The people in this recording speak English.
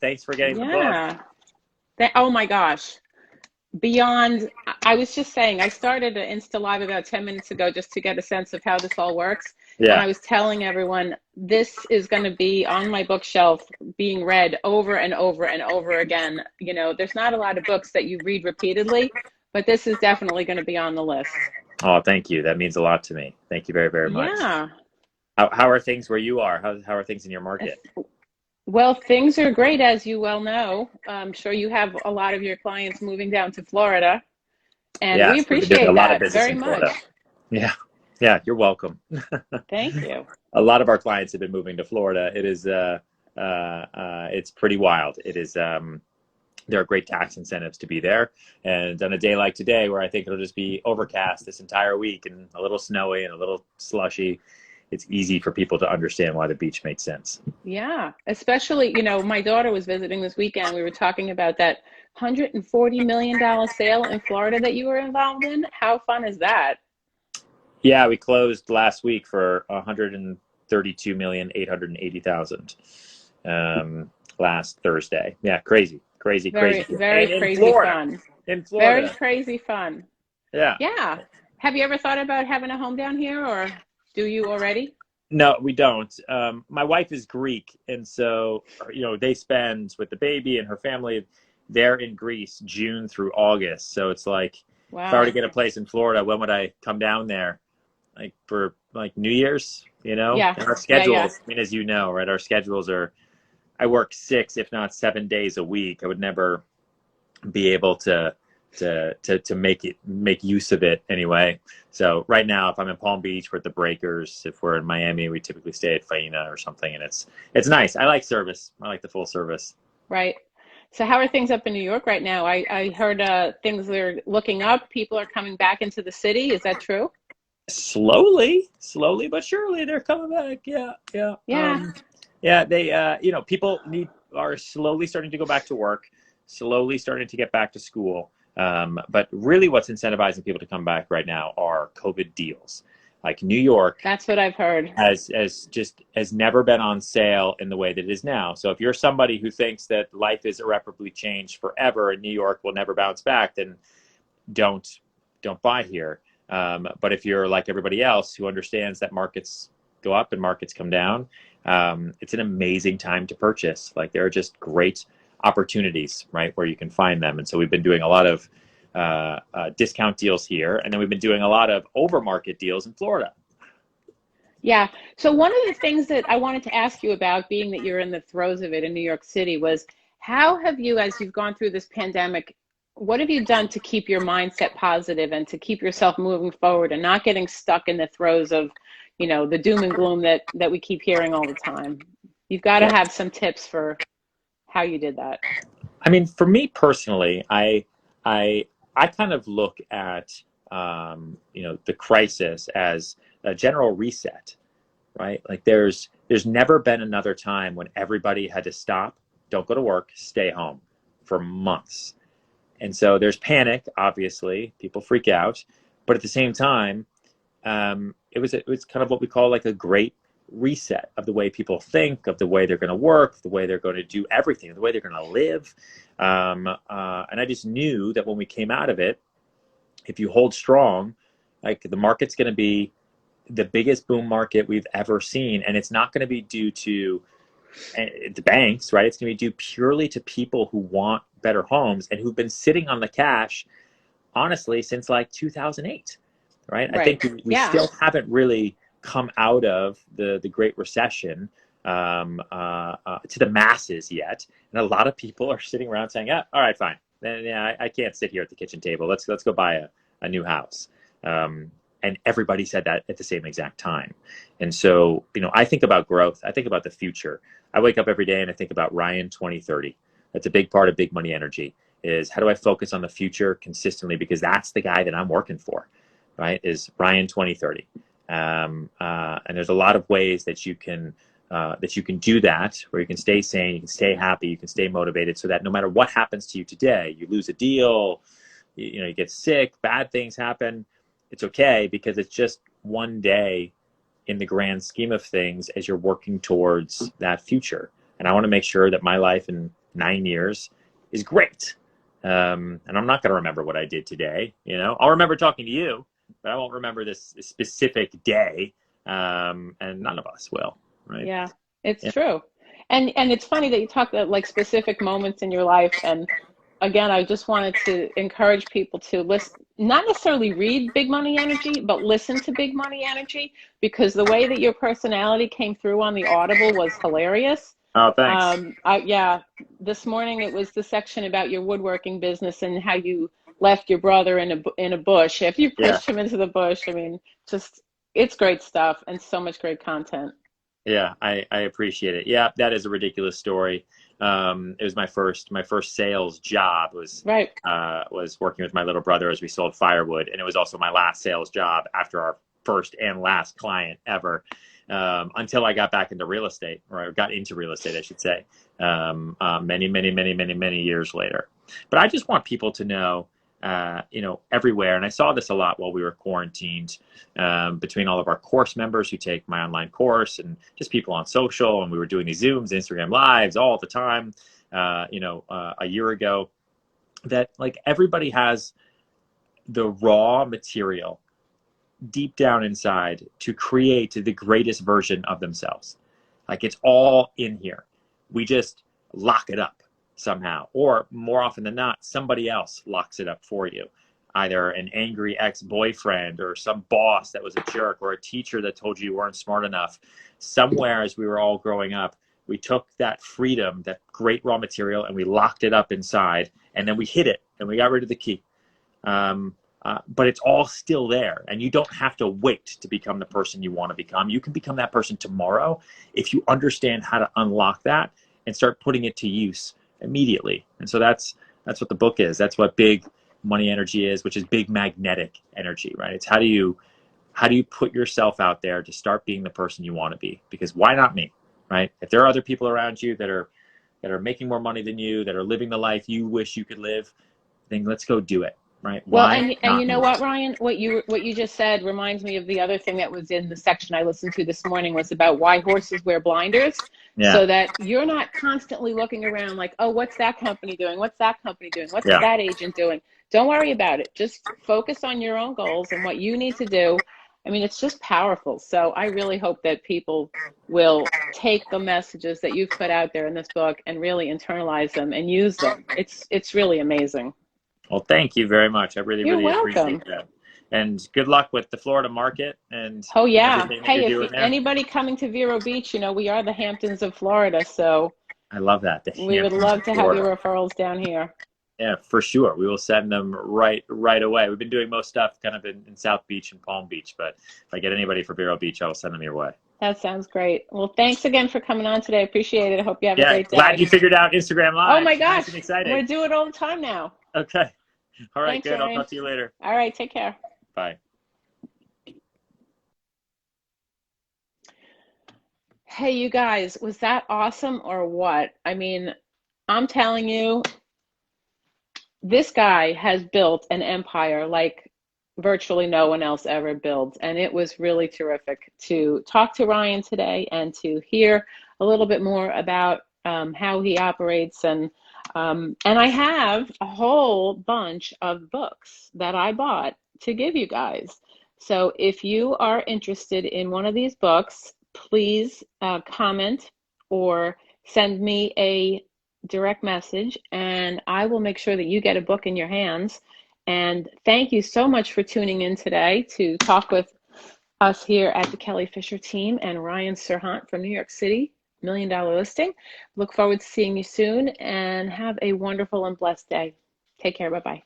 Thanks for getting the book. Yeah. Oh my gosh. Beyond, I was just saying, I started an Insta Live about 10 minutes ago just to get a sense of how this all works. And Yeah. I was telling everyone, this is going to be on my bookshelf being read over and over and over again. You know, there's not a lot of books that you read repeatedly, but this is definitely going to be on the list. Oh, thank you. That means a lot to me. Thank you very, very much. Yeah. How are things where you are? How are things in your market? Well, things are great, as you well know. I'm sure you have a lot of your clients moving down to Florida, and we Yes, we've been doing a appreciate lot of that business very in Florida. much. Yeah. Yeah, you're welcome. Thank you. A lot of our clients have been moving to Florida. It's pretty wild. There are great tax incentives to be there. And on a day like today, where I think it'll just be overcast this entire week and a little snowy and a little slushy, it's easy for people to understand why the beach makes sense. Yeah, especially, my daughter was visiting this weekend. We were talking about that $140 million sale in Florida that you were involved in. How fun is that? Yeah, we closed last week for 132,880,000 last Thursday. Yeah, crazy, crazy, crazy. Very, very And in crazy Florida, fun. in Very Florida. crazy fun. Yeah. Yeah. Have you ever thought about having a home down here, or do you already? No, we don't. My wife is Greek, and so they spend with the baby and her family. They're in Greece June through August, so it's like if I were to Wow. get a place in Florida, when would I come down there? Like for like New Year's, Yeah. And our Yeah, yeah. schedules. I mean, as you know, right? Our schedules are. I work 6, if not 7 days a week. I would never be able to make use of it anyway. So right now, if I'm in Palm Beach, we're at the Breakers. If we're in Miami, we typically stay at Faina or something, and it's nice. I like service. I like the full service. Right. So how are things up in New York right now? I heard things are looking up. People are coming back into the city. Is that true? Slowly but surely, they're coming back. Yeah, yeah. Yeah. Yeah, they, people are slowly starting to go back to work, slowly starting to get back to school. But really, what's incentivizing people to come back right now are COVID deals. Like New York That's what I've heard. has never been on sale in the way that it is now. So if you're somebody who thinks that life is irreparably changed forever and New York will never bounce back, then don't don't buy here. But if you're like everybody else who understands that markets go up and markets come down, it's an amazing time to purchase. Like there are just great opportunities, right, where you can find them. And so we've been doing a lot of discount deals here, and then we've been doing a lot of over market deals in Florida. Yeah. So one of the things that I wanted to ask you about, being that you're in the throes of it in New York City, was how have you, as you've gone through this pandemic, what have you done to keep your mindset positive and to keep yourself moving forward and not getting stuck in the throes of, the doom and gloom that we keep hearing all the time? You've got to Yeah. have some tips for how you did that. I mean, for me personally, I I kind of look at the crisis as a general reset, right? Like there's never been another time when everybody had to stop, don't go to work, stay home for months. And so there's panic, obviously, people freak out, but at the same time, it was kind of what we call like a great reset of the way people think, of the way they're going to work, the way they're going to do everything, the way they're going to live. And I just knew that when we came out of it, if you hold strong, like the market's going to be the biggest boom market we've ever seen, and it's not going to be due to the banks, right? It's going to be due purely to people who want better homes and who've been sitting on the cash, honestly, since like 2008, right? I Right. think we Yeah. still haven't really come out of the Great Recession to the masses yet, and a lot of people are sitting around saying, "Yeah, all right, fine. Then yeah, I can't sit here at the kitchen table. Let's go buy a new house." And everybody said that at the same exact time. And so, I think about growth. I think about the future. I wake up every day and I think about Ryan 2030. That's a big part of Big Money Energy is how do I focus on the future consistently because that's the guy that I'm working for, right? Is Ryan 2030. And there's a lot of ways that you can do that, where you can stay sane, you can stay happy, you can stay motivated, so that no matter what happens to you today, you lose a deal, you get sick, bad things happen, it's okay because it's just one day in the grand scheme of things as you're working towards that future. And I want to make sure that my life and 9 years is great. And I'm not going to remember what I did today. You know, I'll remember talking to you, but I won't remember this specific day. And none of us will, right? Yeah, it's Yeah. true. And it's funny that you talk about like specific moments in your life. And again, I just wanted to encourage people to listen, not necessarily read Big Money Energy, but listen to Big Money Energy, because the way that your personality came through on the Audible was hilarious. Oh, thanks. Yeah, this morning it was the section about your woodworking business and how you left your brother in a bush after you Yeah. pushed him into the bush. I mean, just it's great stuff and so much great content. Yeah, I appreciate it. Yeah, that is a ridiculous story. It was my first sales job Right. was working with my little brother as we sold firewood, and it was also my last sales job after our first and last client ever. Until I got back into real estate, or I got into real estate, I should say, many years later. But I just want people to know, everywhere, and I saw this a lot while we were quarantined, between all of our course members who take my online course and just people on social, and we were doing these Zooms, Instagram lives all the time, a year ago, that like everybody has the raw material deep down inside to create the greatest version of themselves. Like it's all in here. We just lock it up somehow, or more often than not, somebody else locks it up for you. Either an angry ex-boyfriend or some boss that was a jerk or a teacher that told you weren't smart enough. Somewhere as we were all growing up, we took that freedom, that great raw material, and we locked it up inside, and then we hid it and we got rid of the key. But it's all still there, and you don't have to wait to become the person you want to become. You can become that person tomorrow if you understand how to unlock that and start putting it to use immediately. And so that's what the book is. That's what Big Money Energy is, which is big magnetic energy, right? It's how do you put yourself out there to start being the person you want to be? Because why not me, right? If there are other people around you that are making more money than you, that are living the life you wish you could live, then let's go do it. Right? Well, Why and you not know me? what, Ryan, what you just said reminds me of the other thing that was in the section I listened to this morning was about why horses wear blinders, Yeah, so that you're not constantly looking around like, oh, what's that company doing? What's that company doing? What's yeah. that agent doing? Don't worry about it. Just focus on your own goals and what you need to do. I mean, it's just powerful. So I really hope that people will take the messages that you've put out there in this book and really internalize them and use them. It's really amazing. Well, thank you very much. I You're really appreciate welcome. that. And good luck with the Florida market and Oh yeah. everything that you're Hey, if doing there. anybody coming to Vero Beach, we are the Hamptons of Florida, so I love that. The we would Hamptons of love to have your Florida. referrals down here. Yeah, for sure. We will send them right away. We've been doing most stuff kind of in South Beach and Palm Beach, but if I get anybody for Vero Beach, I will send them your way. That sounds great. Well, thanks again for coming on today. I appreciate it. I hope you have a Yeah, great glad day. you figured out Instagram Oh Live. my Nice gosh, and I'm exciting. going to do it all the time now. Okay. All right, Thanks, good. I'll Ryan. talk to you later. All right, take care. Bye. Hey, you guys, was that awesome or what? I mean, I'm telling you, this guy has built an empire like virtually no one else ever builds. And it was really terrific to talk to Ryan today and to hear a little bit more about how he operates. And I have a whole bunch of books that I bought to give you guys. So if you are interested in one of these books, please comment or send me a direct message, and I will make sure that you get a book in your hands. And thank you so much for tuning in today to talk with us here at the Kelly Fisher team and Ryan Serhant from New York City, $1 Million Listing. Look forward to seeing you soon and have a wonderful and blessed day. Take care. Bye-bye.